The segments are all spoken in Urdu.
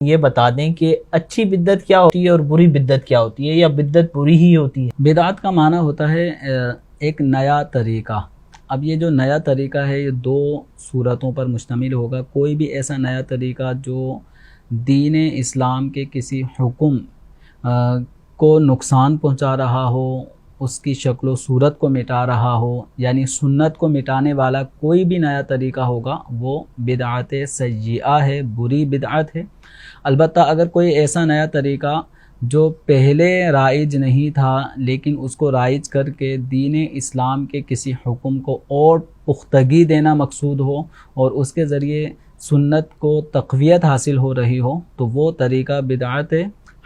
یہ بتا دیں کہ اچھی بدعت کیا ہوتی ہے اور بری بدعت کیا ہوتی ہے، یا بدعت بری ہی ہوتی ہے؟ بدعت کا معنی ہوتا ہے ایک نیا طریقہ۔ اب یہ جو نیا طریقہ ہے یہ دو صورتوں پر مشتمل ہوگا۔ کوئی بھی ایسا نیا طریقہ جو دین اسلام کے کسی حکم کو نقصان پہنچا رہا ہو، اس کی شکل و صورت کو مٹا رہا ہو، یعنی سنت کو مٹانے والا کوئی بھی نیا طریقہ ہوگا وہ بدعت سیئہ ہے، بری بدعت ہے۔ البتہ اگر کوئی ایسا نیا طریقہ جو پہلے رائج نہیں تھا لیکن اس کو رائج کر کے دین اسلام کے کسی حکم کو اور پختگی دینا مقصود ہو اور اس کے ذریعے سنت کو تقویت حاصل ہو رہی ہو، تو وہ طریقہ بدعت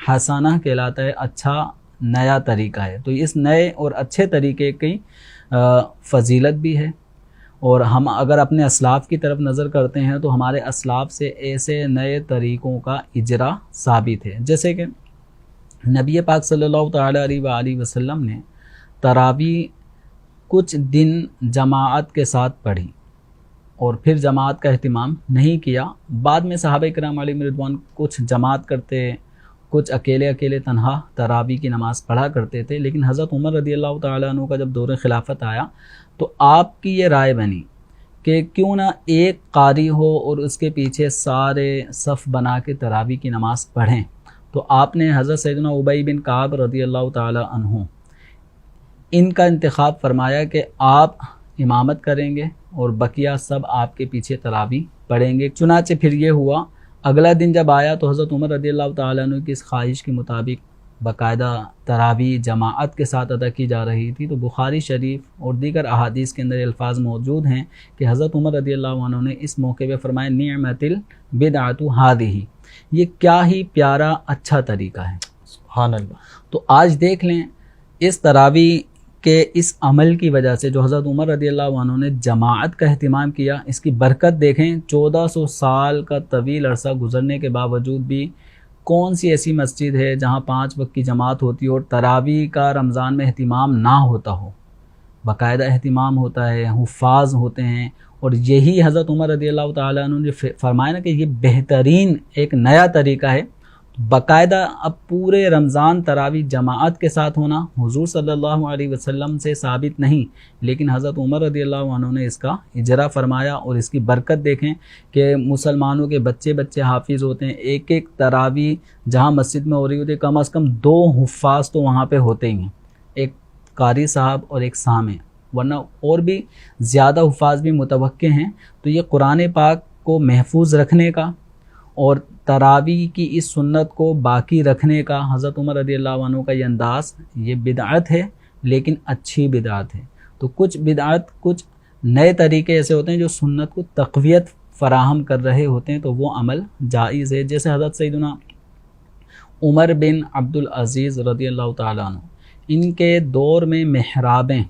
حسنہ کہلاتا ہے، اچھا نیا طریقہ ہے۔ تو اس نئے اور اچھے طریقے کی فضیلت بھی ہے۔ اور ہم اگر اپنے اسلاف کی طرف نظر کرتے ہیں تو ہمارے اسلاف سے ایسے نئے طریقوں کا اجرا ثابت ہے، جیسے کہ نبی پاک صلی اللہ تعالیٰ علیہ وآلہ وسلم نے تراویح کچھ دن جماعت کے ساتھ پڑھی اور پھر جماعت کا اہتمام نہیں کیا۔ بعد میں صحابہ کرام علیہم رضوان کچھ جماعت کرتے، کچھ اکیلے تنہا تراویح کی نماز پڑھا کرتے تھے، لیکن حضرت عمر رضی اللہ تعالیٰ عنہ کا جب دور خلافت آیا تو آپ کی یہ رائے بنی کہ کیوں نہ ایک قاری ہو اور اس کے پیچھے سارے صف بنا کے تراویح کی نماز پڑھیں۔ تو آپ نے حضرت سیدنا ابی بن کعب رضی اللہ تعالیٰ عنہ ان کا انتخاب فرمایا کہ آپ امامت کریں گے اور بقیہ سب آپ کے پیچھے تراویح پڑھیں گے۔ چنانچہ پھر یہ ہوا، اگلا دن جب آیا تو حضرت عمر رضی اللہ تعالیٰ عنہ کی اس خواہش کے مطابق باقاعدہ تراویح جماعت کے ساتھ ادا کی جا رہی تھی۔ تو بخاری شریف اور دیگر احادیث کے اندر الفاظ موجود ہیں کہ حضرت عمر رضی اللہ عنہ نے اس موقع پہ فرمایا نعمت البدعۃ ھذہ، یہ کیا ہی پیارا اچھا طریقہ ہے۔ سبحان اللہ۔ تو آج دیکھ لیں اس تراویح کے اس عمل کی وجہ سے جو حضرت عمر رضی اللہ عنہ نے جماعت کا اہتمام کیا، اس کی برکت دیکھیں۔ 1400 سال کا طویل عرصہ گزرنے کے باوجود بھی کون سی ایسی مسجد ہے جہاں 5 وقت کی جماعت ہوتی ہو اور تراویح کا رمضان میں اہتمام نہ ہوتا ہو؟ باقاعدہ اہتمام ہوتا ہے، حفاظ ہوتے ہیں، اور یہی حضرت عمر رضی اللہ تعالیٰ عنہ نے فرمایا نا کہ یہ بہترین ایک نیا طریقہ ہے۔ باقاعدہ اب پورے رمضان تراویح جماعت کے ساتھ ہونا حضور صلی اللہ علیہ وسلم سے ثابت نہیں، لیکن حضرت عمر رضی اللہ عنہ نے اس کا اجرا فرمایا، اور اس کی برکت دیکھیں کہ مسلمانوں کے بچے حافظ ہوتے ہیں۔ ایک تراویح جہاں مسجد میں ہو رہی ہوتی ہے کم از کم 2 حفاظ تو وہاں پہ ہوتے ہی ہیں، ایک قاری صاحب اور ایک سامع، ورنہ اور بھی زیادہ حفاظ بھی متوقع ہیں۔ تو یہ قرآن پاک کو محفوظ رکھنے کا اور تراویح کی اس سنت کو باقی رکھنے کا حضرت عمر رضی اللہ عنہ کا یہ انداز، یہ بدعت ہے، لیکن اچھی بدعت ہے۔ تو کچھ بدعت، کچھ نئے طریقے ایسے ہوتے ہیں جو سنت کو تقویت فراہم کر رہے ہوتے ہیں، تو وہ عمل جائز ہے۔ جیسے حضرت سیدنا عمر بن عبدالعزیز رضی اللہ تعالیٰ عنہ، ان کے دور میں محرابیں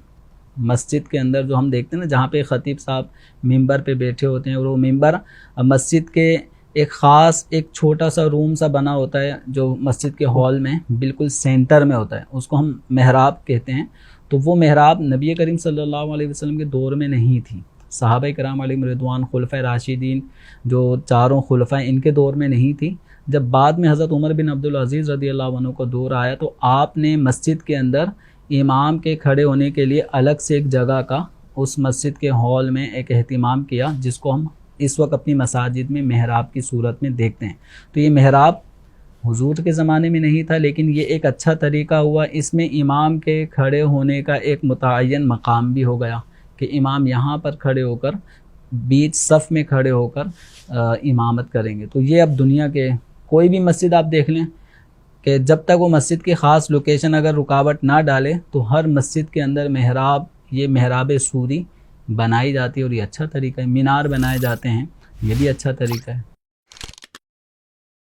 مسجد کے اندر جو ہم دیکھتے ہیں نا، جہاں پہ خطیب صاحب ممبر پہ بیٹھے ہوتے ہیں، اور وہ ممبر مسجد کے ایک خاص ایک چھوٹا سا روم سا بنا ہوتا ہے جو مسجد کے ہال میں بالکل سینٹر میں ہوتا ہے، اس کو ہم محراب کہتے ہیں۔ تو وہ محراب نبی کریم صلی اللہ علیہ وسلم کے دور میں نہیں تھی، صحابہ کرام علیہم رضوان، خلفۂ راشدین جو 4 خلفاء، ان کے دور میں نہیں تھی۔ جب بعد میں حضرت عمر بن عبدالعزیز رضی اللہ عنہ کا دور آیا تو آپ نے مسجد کے اندر امام کے کھڑے ہونے کے لیے الگ سے ایک جگہ کا اس مسجد کے ہال میں ایک اہتمام کیا، جس کو ہم اس وقت اپنی مساجد میں محراب کی صورت میں دیکھتے ہیں۔ تو یہ محراب حضور کے زمانے میں نہیں تھا، لیکن یہ ایک اچھا طریقہ ہوا، اس میں امام کے کھڑے ہونے کا ایک متعین مقام بھی ہو گیا کہ امام یہاں پر کھڑے ہو کر بیچ صف میں کھڑے ہو کر امامت کریں گے۔ تو یہ اب دنیا کے کوئی بھی مسجد آپ دیکھ لیں کہ جب تک وہ مسجد کی خاص لوکیشن اگر رکاوٹ نہ ڈالے تو ہر مسجد کے اندر محراب، یہ محراب سوری بنائی جاتی ہے، اور یہ اچھا طریقہ ہے۔ مینار بنائے جاتے ہیں، یہ بھی اچھا طریقہ ہے۔